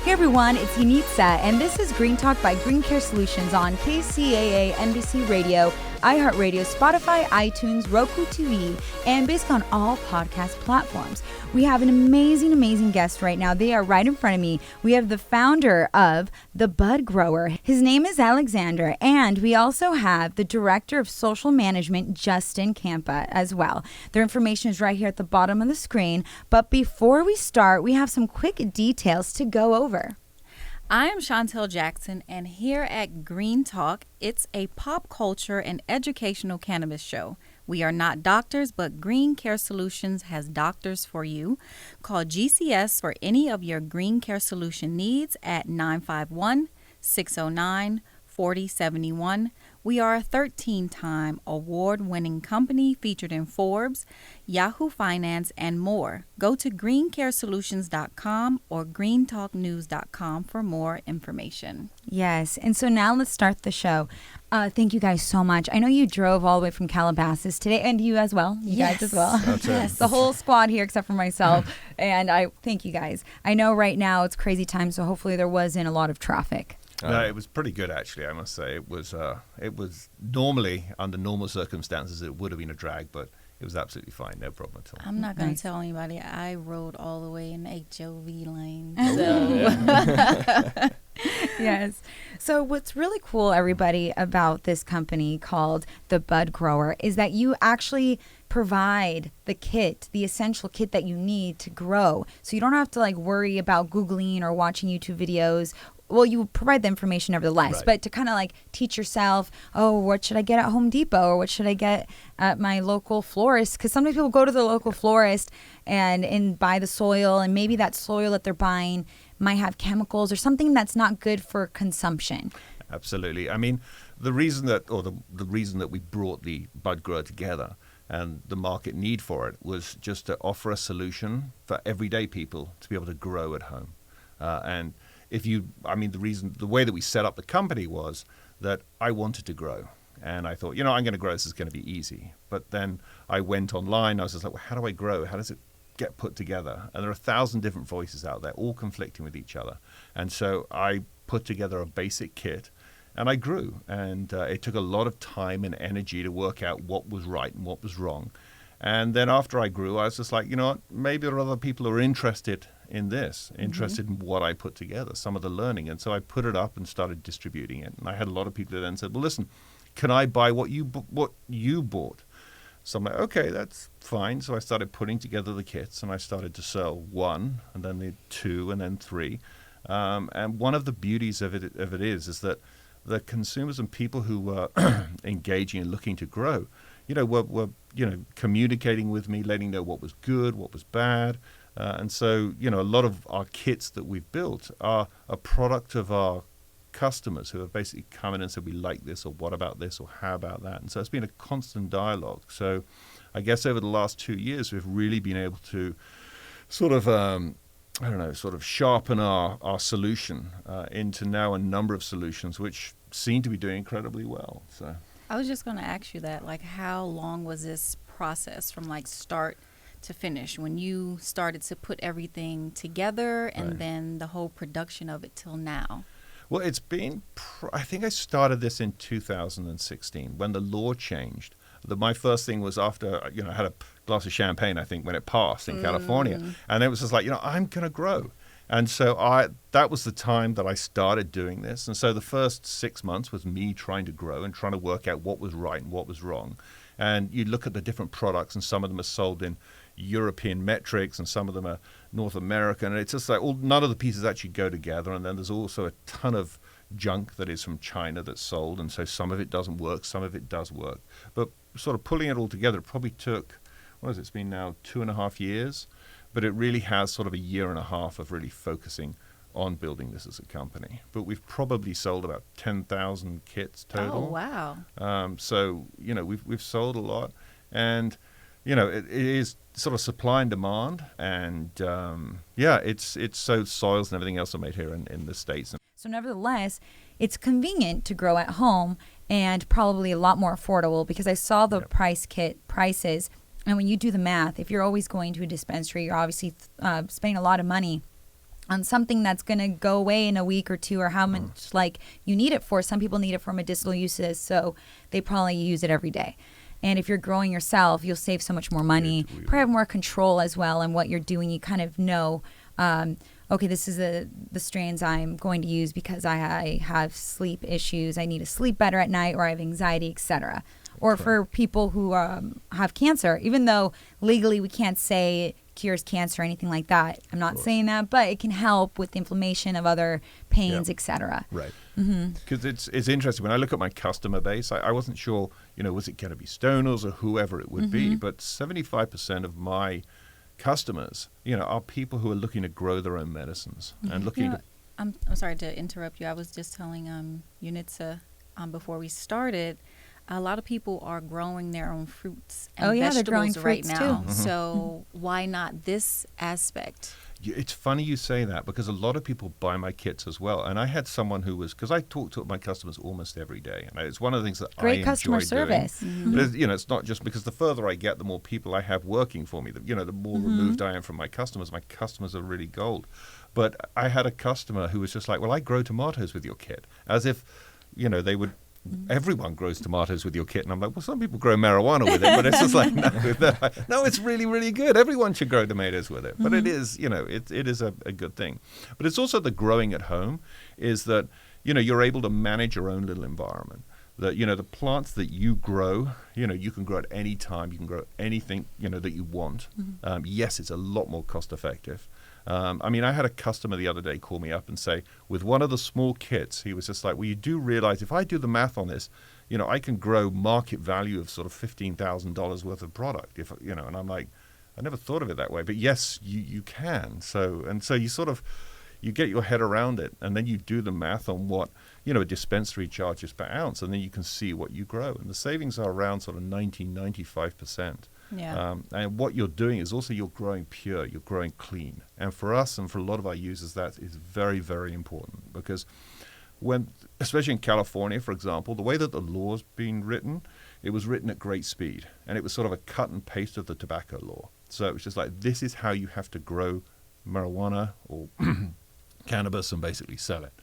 Hey everyone, it's Yanitza, and this is Green Talk by Green Care Solutions on KCAA NBC Radio, iHeartRadio, Spotify, iTunes, Roku TV, and based on all podcast platforms. We have an amazing guest right now. They are right in front of me. We have the founder of The Bud Grower. His name is Alexander, and we also have the Director of Social Management, Justin Campa, as well. Their information is right here at the bottom of the screen. But before we start, we have some quick details to go over. I am Chantel Jackson, and here at Green Talk, it's a pop culture and educational cannabis show. We are not doctors, but Green Care Solutions has doctors for you. Call GCS for any of your Green Care Solution needs at 951-609-4071. We are a 13-time award-winning company featured in Forbes, Yahoo Finance, and more. Go to greencaresolutions.com or greentalknews.com for more information. Yes, and so now let's start the show. Thank you guys so much. I know you drove all the way from Calabasas today, and you as well. You guys as well. Yes. The whole squad here except for myself. And I thank you guys. I know right now it's crazy time, so hopefully there wasn't a lot of traffic. No, it was pretty good actually. I must say it was normally under normal circumstances it would have been a drag, but it was absolutely fine, no problem at all. I'm not going to tell anybody I rode all the way in the HOV lane. Yes. So what's really cool, everybody, about this company called The Bud Grower is that you actually provide the kit, the essential kit that you need to grow. So you don't have to worry about Googling or watching YouTube videos. Well, you provide the information nevertheless, right. But to kind of teach yourself, what should I get at Home Depot or what should I get at my local florist? Because sometimes people go to the local florist and buy the soil, and maybe that soil that they're buying might have chemicals or something that's not good for consumption. Absolutely. I mean, the reason that we brought the Bud Grower together and the market need for it was just to offer a solution for everyday people to be able to grow at home. The way that we set up the company was that I wanted to grow. And I thought, I'm going to grow. This is going to be easy. But then I went online. I was just like, well, how do I grow? How does it get put together? And there are 1,000 different voices out there, all conflicting with each other. And so I put together a basic kit and I grew. And it took a lot of time and energy to work out what was right and what was wrong. And then after I grew, I was just like, maybe there are other people who are interested in this, interested in what I put together, some of the learning. And so I put it up and started distributing it. And I had a lot of people that then said, well, listen, can I buy what you bought? So I'm like, okay, that's fine. So I started putting together the kits and I started to sell one and then the two and then three. And one of the beauties of it is that the consumers and people who were engaging and looking to grow, were communicating with me, letting know what was good, what was bad. And so, a lot of our kits that we've built are a product of our customers who have basically come in and said, we like this, or what about this, or how about that? And so it's been a constant dialogue. So I guess over the last 2 years, we've really been able to sort of sharpen our solution into now a number of solutions, which seem to be doing incredibly well. So I was just going to ask you that, how long was this process from start to finish when you started to put everything together and then the whole production of it till now? Well, it's been, I think I started this in 2016 when the law changed. My first thing was after, I had a glass of champagne, I think, when it passed in California. And it was just like, I'm going to grow. And so that was the time that I started doing this. And so the first 6 months was me trying to grow and trying to work out what was right and what was wrong. And you look at the different products, and some of them are sold in European metrics and some of them are North American. And it's just like none of the pieces actually go together. And then there's also a ton of junk that is from China that's sold. And so some of it doesn't work, some of it does work. But sort of pulling it all together, it probably took, it's been now 2.5 years. But it really has sort of a 1.5 years of really focusing on building this as a company. But we've probably sold about 10,000 kits total. Oh, wow. So, we've sold a lot. And, it is sort of supply and demand. And, it's so soils and everything else are made here in the States. So nevertheless, it's convenient to grow at home and probably a lot more affordable because I saw the prices. And when you do the math, if you're always going to a dispensary, you're obviously spending a lot of money on something that's going to go away in a week or two, or how much like you need it for. Some people need it for medicinal uses, so they probably use it every day. And if you're growing yourself, you'll save so much more money, probably have more control as well in what you're doing. You kind of know, okay, this is the strains I'm going to use because I have sleep issues. I need to sleep better at night, or I have anxiety, etc. Or for people who have cancer, even though legally we can't say it cures cancer or anything like that. I'm not saying that, but it can help with inflammation of other pains, etc. Right. Because it's interesting. When I look at my customer base, I wasn't sure, was it going to be stoners or whoever it would be, but 75% of my customers, are people who are looking to grow their own medicines and looking to... I'm sorry to interrupt you. I was just telling Unitsa before we started, a lot of people are growing their own fruits and vegetables right now. So why not this aspect? It's funny you say that, because a lot of people buy my kits as well. And I had someone who was, because I talk to my customers almost every day, and it's one of the things that Great I customer enjoy service. doing. But it's not just because the further I get, the more people I have working for me. The more removed I am from my customers are really gold. But I had a customer who was just like, well, I grow tomatoes with your kit, as if, they would. Everyone grows tomatoes with your kit, and I'm like, well, some people grow marijuana with it, but it's just like, no, it's really, really good. Everyone should grow tomatoes with it, but it is, it is a good thing. But it's also the growing at home is that, you're able to manage your own little environment. That the plants that you grow, you can grow at any time. You can grow anything, that you want. Yes, it's a lot more cost effective. I had a customer the other day call me up and say, with one of the small kits, he was just like, well, you do realize if I do the math on this, I can grow market value of sort of $15,000 worth of product. And I'm like, I never thought of it that way, but yes, you can. So you sort of, you get your head around it, and then you do the math on what, a dispensary charges per ounce, and then you can see what you grow. And the savings are around sort of 95%. Yeah. And what you're doing is also you're growing pure, you're growing clean. And for us and for a lot of our users, that is very, very important, because especially in California, for example, the way that the law's been written, it was written at great speed, and it was sort of a cut and paste of the tobacco law. So it was just like, this is how you have to grow marijuana or cannabis and basically sell it.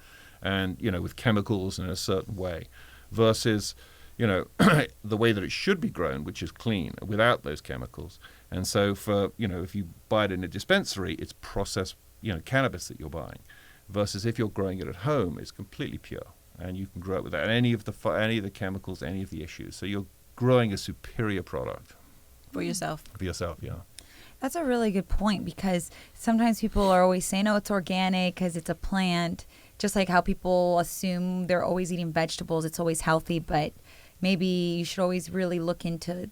And, with chemicals in a certain way versus, the way that it should be grown, which is clean, without those chemicals. And so for, if you buy it in a dispensary, it's processed, cannabis that you're buying. Versus if you're growing it at home, it's completely pure. And you can grow it without any of the chemicals, any of the issues. So you're growing a superior product. For yourself. For yourself, yeah. That's a really good point, because sometimes people are always saying, oh, it's organic because it's a plant. Just like how people assume they're always eating vegetables, it's always healthy, but maybe you should always really look into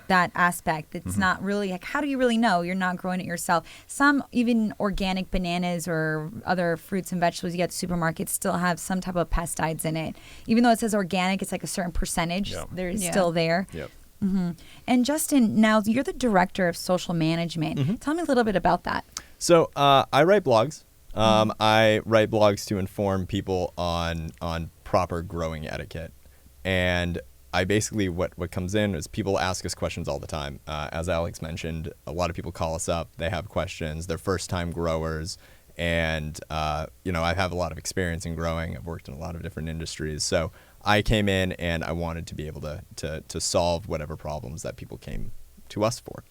that aspect. It's not really, like, how do you really know you're not growing it yourself? Some even organic bananas or other fruits and vegetables you get at supermarkets still have some type of pesticides in it. Even though it says organic, it's like a certain percentage. They're still there. Yep. And Justin, now you're the director of social management. Tell me a little bit about that. So I write blogs. I write blogs to inform people on proper growing etiquette. And I basically, what comes in is people ask us questions all the time. As Alex mentioned, a lot of people call us up. They have questions. They're first-time growers. And, I have a lot of experience in growing. I've worked in a lot of different industries. So I came in and I wanted to be able to solve whatever problems that people came to us for.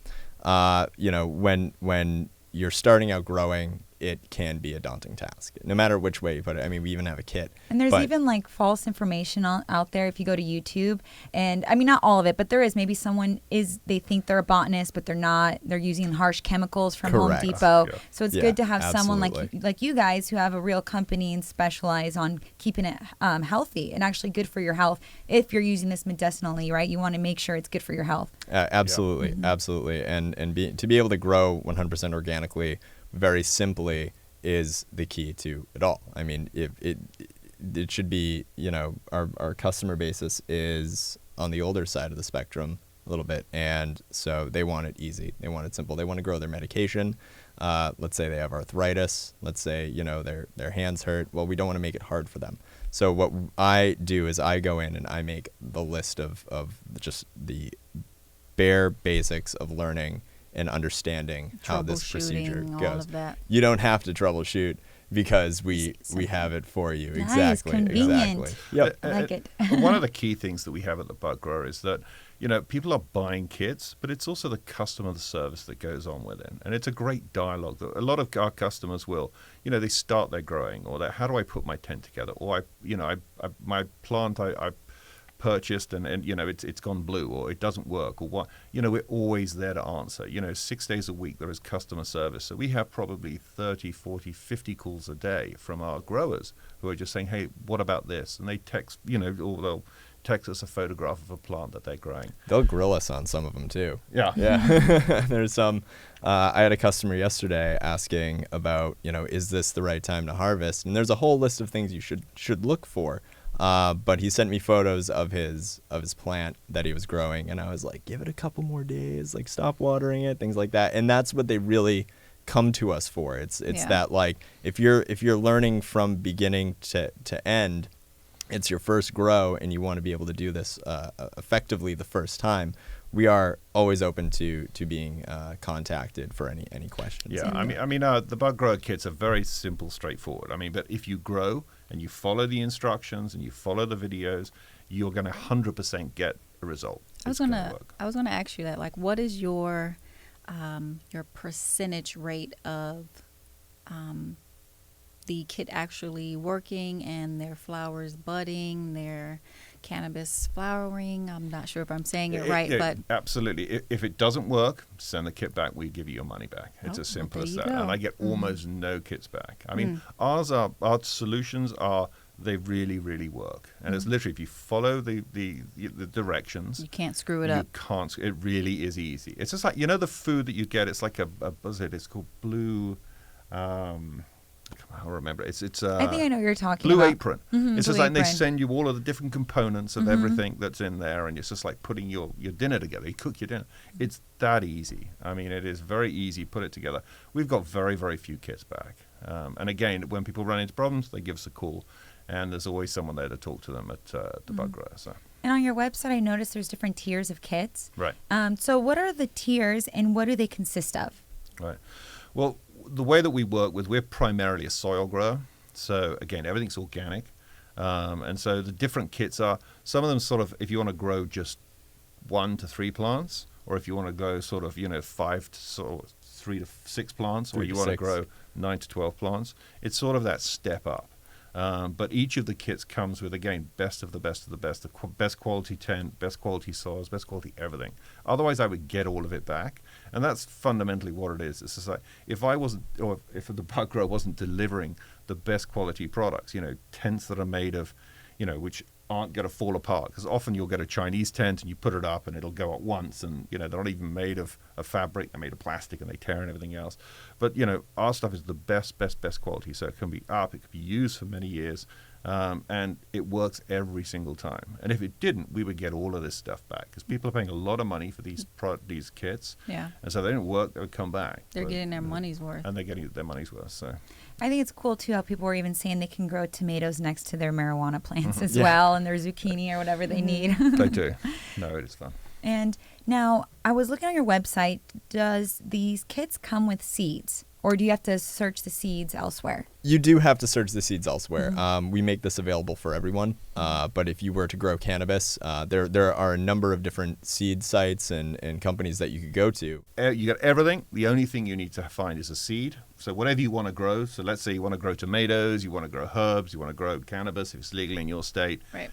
When you're starting out growing, it can be a daunting task, no matter which way you put it. We even have a kit. And there's even like false information out there if you go to YouTube. And not all of it, but there is. Maybe someone they think they're a botanist, but they're not. They're using harsh chemicals from Correct. Home Depot. Yeah. So it's good to have absolutely. someone like you guys who have a real company and specialize on keeping it healthy and actually good for your health. If you're using this medicinally, right? You want to make sure it's good for your health. Absolutely, absolutely. And to be able to grow 100% organically very simply is the key to it all. It should be, our customer basis is on the older side of the spectrum a little bit, and so they want it easy. They want it simple. They want to grow their medication. Let's say they have arthritis. Let's say, their hands hurt. Well, we don't want to make it hard for them. So what I do is I go in and I make the list of just the bare basics of learning and understanding how this procedure Troubleshooting, all goes. of that. You don't have to troubleshoot because we have it for you. Nice, Exactly. convenient. Exactly. Yep. I like it. One of the key things that we have at the Bud Grower is that, people are buying kits, but it's also the customer service that goes on with it. And it's a great dialogue that a lot of our customers will, they start their growing, or how do I put my tent together? Or my plant I purchased and it's gone blue, or it doesn't work, or what. We're always there to answer. 6 days a week there is customer service. So we have probably 30, 40, 50 calls a day from our growers who are just saying, hey, what about this? And they text, or they'll text us a photograph of a plant that they're growing. They'll grill us on some of them too. Yeah. There's some. I had a customer yesterday asking about, is this the right time to harvest? And there's a whole list of things you should look for. But he sent me photos of his plant that he was growing, and I was like, give it a couple more days, like stop watering it, things like that. And that's what they really come to us for. It's that, like, if you're learning from beginning to end, it's your first grow and you want to be able to do this effectively the first time, we are always open to being contacted for any questions. Yeah, I mean, the Bud Grower kits are very simple, straightforward. But if you grow and you follow the instructions and you follow the videos, you're going to 100% get a result. I was gonna ask you that. Like, what is your percentage rate of the kit actually working and their flowers budding, their cannabis flowering? I'm not sure if I'm saying it right, but absolutely. If it doesn't work, send the kit back. We give you your money back. It's as simple as that. And I get almost no kits back. Our solutions they really, really work. And it's literally, if you follow the directions, you can't screw it up. You can't. It really is easy. It's just like, the food that you get. It's like what is it? It's called blue. I'll remember. It's I think I know what you're talking Blue about. Apron. Mm-hmm, it's Blue just like they Apron. send you all of the different components of everything that's in there, and it's just like putting your dinner together. You cook your dinner. It's that easy. It is very easy. Put it together. We've got very, very few kits back. And again, when people run into problems, they give us a call, and there's always someone there to talk to them at the Bud Grower. So. And on your website, I noticed there's different tiers of kits. Right. So what are the tiers, and what do they consist of? Right. Well, the way that we work we're primarily a soil grower. So again, everything's organic. And so the different kits are, some of them sort of, if you want to grow just 1 to 3 plants, or if you want to grow sort of, 5 to sort of 3 to 6 plants, or you want to grow 9 to 12 plants, it's sort of that step up. But each of the kits comes with, again, best of the best of the best, best quality tent, best quality soils, best quality everything. Otherwise, I would get all of it back. And that's fundamentally what it is. It's just like, if the Bud Grower wasn't delivering the best quality products, tents that are made of, which aren't going to fall apart. Because often you'll get a Chinese tent and you put it up and it'll go at once, and they're not even made of fabric, they're made of plastic and they tear and everything else. But our stuff is the best quality, so it can be up, it can be used for many years, and it works every single time. And if it didn't, we would get all of this stuff back, because people are paying a lot of money for these kits. Yeah. And so if they didn't work, they would come back. They're getting their money's worth. And they're getting their money's worth. So I think it's cool too how people were even saying they can grow tomatoes next to their marijuana plants as well, and their zucchini or whatever they need. they do. No, it is fun. And now I was looking on your website. Does these kits come with seeds, or do you have to search the seeds elsewhere? You do have to search the seeds elsewhere. We make this available for everyone, but if you were to grow cannabis, there are a number of different seed sites and companies that you could go to. You got everything. The only thing you need to find is a seed. So whatever you want to grow. So let's say you want to grow tomatoes, you want to grow herbs, you want to grow cannabis if it's legal in your state. Right.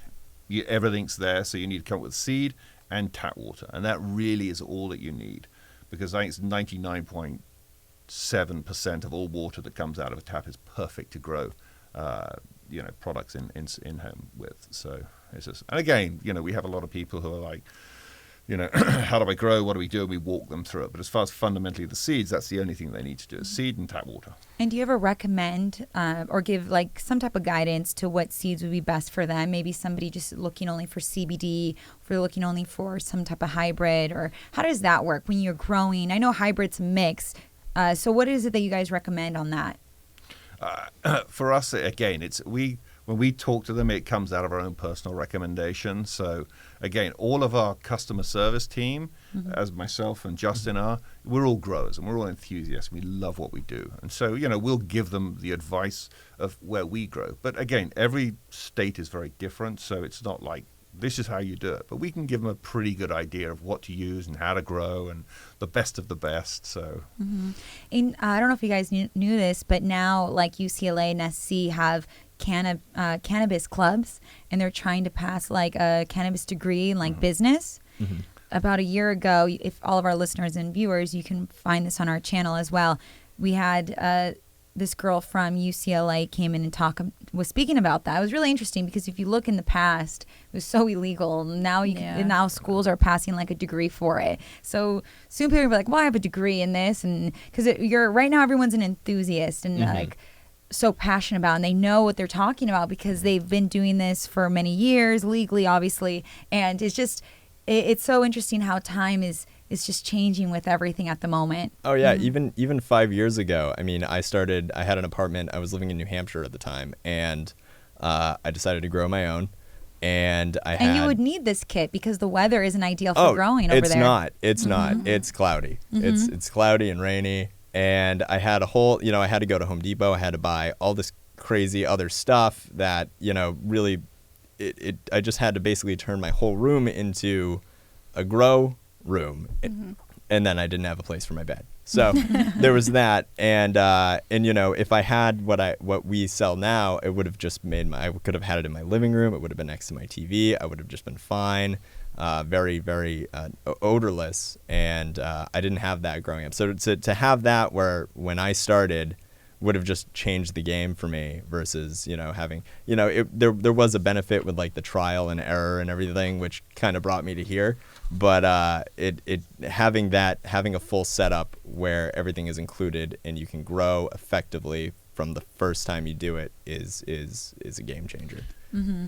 Everything's there. So you need to come up with seed and tap water, and that really is all that you need, because I think it's 99.7% of all water that comes out of a tap is perfect to grow, products in home with. So it's just, and again, we have a lot of people who are like, how do I grow? What do we do? And we walk them through it. But as far as fundamentally the seeds, that's the only thing they need to do is seed and tap water. And do you ever recommend or give like some type of guidance to what seeds would be best for them? Maybe somebody just looking only for CBD, if they're looking only for some type of hybrid, or how does that work when you're growing? I know hybrids mix. So what is it that you guys recommend on that? For us, again, when when we talk to them, it comes out of our own personal recommendation. So again, all of our customer service team, as myself and Justin are, we're all growers and we're all enthusiasts. We love what we do. And so, we'll give them the advice of where we grow. But again, every state is very different. So it's not like this is how you do it. But we can give them a pretty good idea of what to use and how to grow and the best of the best. So, And I don't know if you guys knew this, but now like UCLA and SC have cannabis clubs, and they're trying to pass like a cannabis degree in like business. About a year ago, if all of our listeners and viewers, you can find this on our channel as well. We had this girl from UCLA came in and was speaking about that. It was really interesting because if you look in the past, it was so illegal. Now now schools are passing like a degree for it. So soon people will be like, well, I have a degree in this, and because right now everyone's an enthusiast and like so passionate about, and they know what they're talking about because they've been doing this for many years legally, obviously, and it's just. It's so interesting how time is just changing with everything at the moment. Oh yeah, even 5 years ago. I mean, I had an apartment. I was living in New Hampshire at the time, and I decided to grow my own. And you would need this kit because the weather isn't ideal for growing over there. It's not. It's cloudy. It's cloudy and rainy. And I had I had to go to Home Depot. I had to buy all this crazy other stuff that really. I just had to basically turn my whole room into a grow room, and then I didn't have a place for my bed. So there was that, and if I had what we sell now, it would have just I could have had it in my living room. It would have been next to my TV. I would have just been fine, very very odorless, and I didn't have that growing up. So to have that when I started. Would have just changed the game for me versus having there was a benefit with like the trial and error and everything, which kind of brought me to here, but having a full setup where everything is included and you can grow effectively from the first time you do it is a game changer.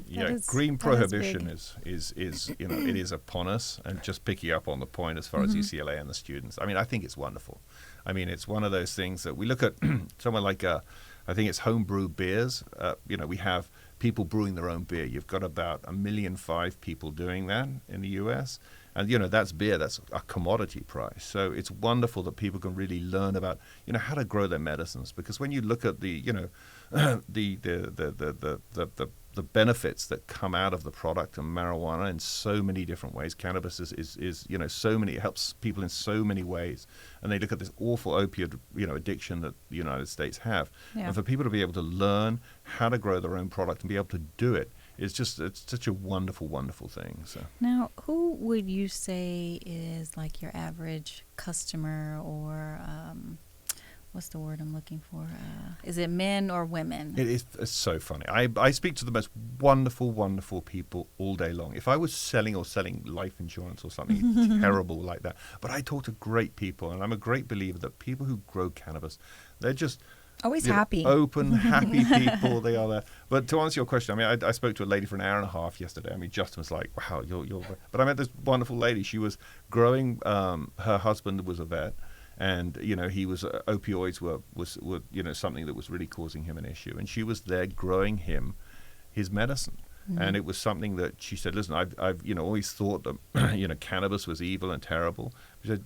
Yeah, green prohibition is it is upon us. And just picking up on the point as far as UCLA and the students, I mean, I think it's wonderful. I mean, it's one of those things that we look at somewhere like I think it's homebrew beers. We have people brewing their own beer. You've got about 1.5 million people doing that in the U.S. And, that's beer. That's a commodity price. So it's wonderful that people can really learn about, how to grow their medicines. Because when you look at the benefits that come out of the product and marijuana in so many different ways. Cannabis is so many, it helps people in so many ways. And they look at this awful opioid, addiction that the United States have. Yeah. And for people to be able to learn how to grow their own product and be able to do it, it's such a wonderful, wonderful thing. So now, who would you say is like your average customer, or what's the word I'm looking for? Is it men or women? It's so funny. I speak to the most wonderful, wonderful people all day long. If I was selling life insurance or something terrible like that, but I talk to great people, and I'm a great believer that people who grow cannabis, they're just always happy, open, happy people. They are there. But to answer your question, I mean, I spoke to a lady for an hour and a half yesterday. I mean, Justin was like, "Wow, you're." But I met this wonderful lady. She was growing. Her husband was a vet. And he was opioids were something that was really causing him an issue, and she was there growing him his medicine, and it was something that she said, "Listen, I've always thought that cannabis was evil and terrible." She said,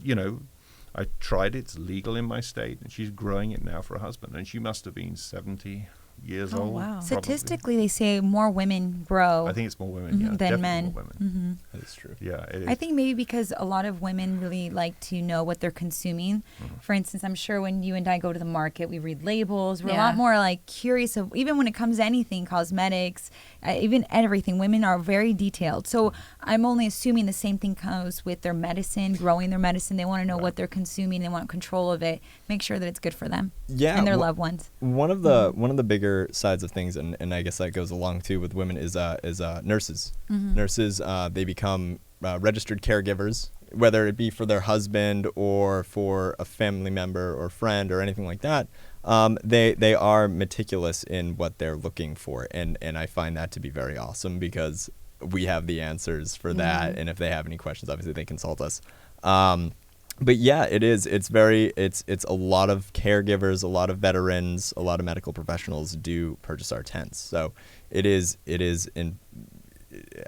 "I tried it; it's legal in my state," and she's growing it now for her husband, and she must have been 70 years old. Wow! Statistically, they say more women grow. I think it's more women than men. More women. That is true. Yeah, it is. I think maybe because a lot of women really like to know what they're consuming. For instance, I'm sure when you and I go to the market, we read labels. We're a lot more like curious of, even when it comes to anything, cosmetics, even everything. Women are very detailed. So I'm only assuming the same thing goes with their medicine, growing their medicine. They want to know what they're consuming. They want control of it. Make sure that it's good for them and their loved ones. One of the bigger sides of things, and I guess that goes along too with women, is nurses. Nurses, they become registered caregivers, whether it be for their husband or for a family member or friend or anything like that. They are meticulous in what they're looking for, and I find that to be very awesome because we have the answers for that, and if they have any questions, obviously they consult us. But yeah, it is. It's a lot of caregivers, a lot of veterans, a lot of medical professionals do purchase our tents. So it is in,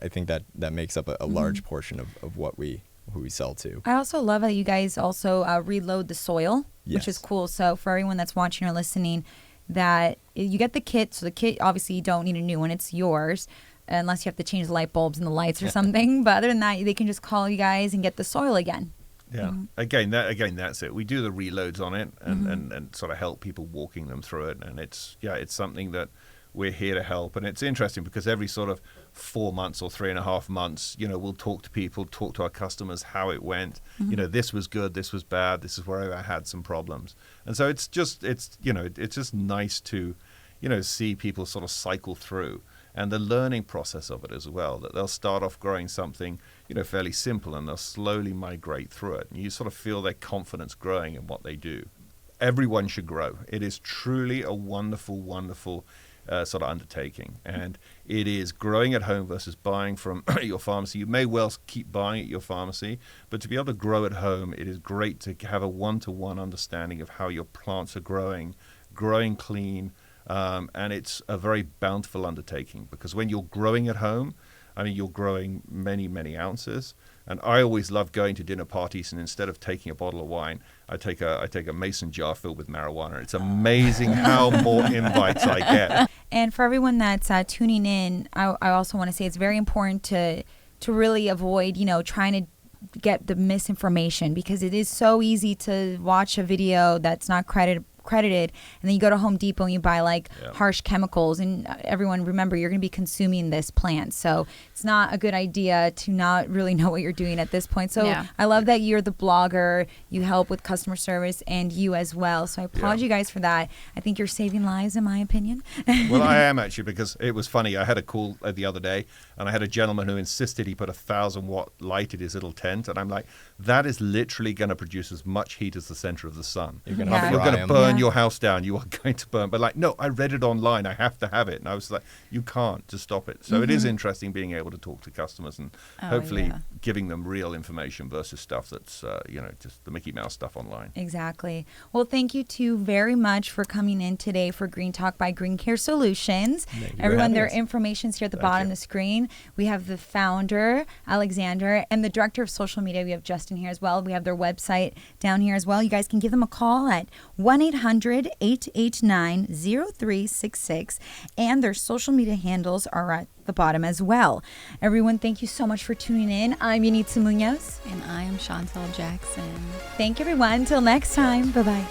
I think that makes up a large portion of what we sell to. I also love that you guys also reload the soil, which is Yes. cool. So for everyone that's watching or listening, that you get the kit. So the kit, obviously you don't need a new one. It's yours. Unless you have to change the light bulbs and the lights or something. But other than that, they can just call you guys and get the soil again. Yeah. Again, that's it. We do the reloads on it and sort of help people walking them through it. And it's something that we're here to help. And it's interesting because every sort of 4 months or 3.5 months, we'll talk to people, talk to our customers, how it went. This was good, this was bad, this is where I had some problems. And so it's just nice to, see people sort of cycle through. And the learning process of it as well, that they'll start off growing something, fairly simple, and they'll slowly migrate through it. And you sort of feel their confidence growing in what they do. Everyone should grow. It is truly a wonderful, wonderful sort of undertaking. And it is growing at home versus buying from your pharmacy. You may well keep buying at your pharmacy, but to be able to grow at home, it is great to have a one-to-one understanding of how your plants are growing clean. And it's a very bountiful undertaking because when you're growing at home, you're growing many, many ounces. And I always love going to dinner parties, and instead of taking a bottle of wine, I take a mason jar filled with marijuana. It's amazing how more invites I get. And for everyone that's tuning in, I also want to say it's very important to really avoid, trying to get the misinformation, because it is so easy to watch a video that's not credited, and then you go to Home Depot and you buy harsh chemicals, and everyone, remember, you're going to be consuming this plant, so it's not a good idea to not really know what you're doing at this point. So I love that you're the blogger, you help with customer service, and you as well, so I applaud you guys for that. I think you're saving lives, in my opinion. Well, I am actually, because it was funny. I had a call the other day, and I had a gentleman who insisted he put a 1,000-watt light in his little tent, and I'm like, that is literally going to produce as much heat as the center of the sun. You're going to burn your house down. You are going to burn. But no, I read it online. I have to have it. And I was like, you can't just stop it. So it is interesting being able to talk to customers and hopefully giving them real information versus stuff that's, just the Mickey Mouse stuff online. Exactly. Well, thank you two very much for coming in today for Green Talk by Green Care Solutions. Everyone, their information's here at the bottom of the screen. We have the founder, Alexander, and the director of social media. We have Justin here as well. We have their website down here as well. You guys can give them a call at 1-800-889-0366, and their social media handles are at the bottom as well. Everyone, thank you so much for tuning in. I'm Yanitza Munoz. And I am Chantel Jackson. Thank you, everyone. Until next time. Bye-bye.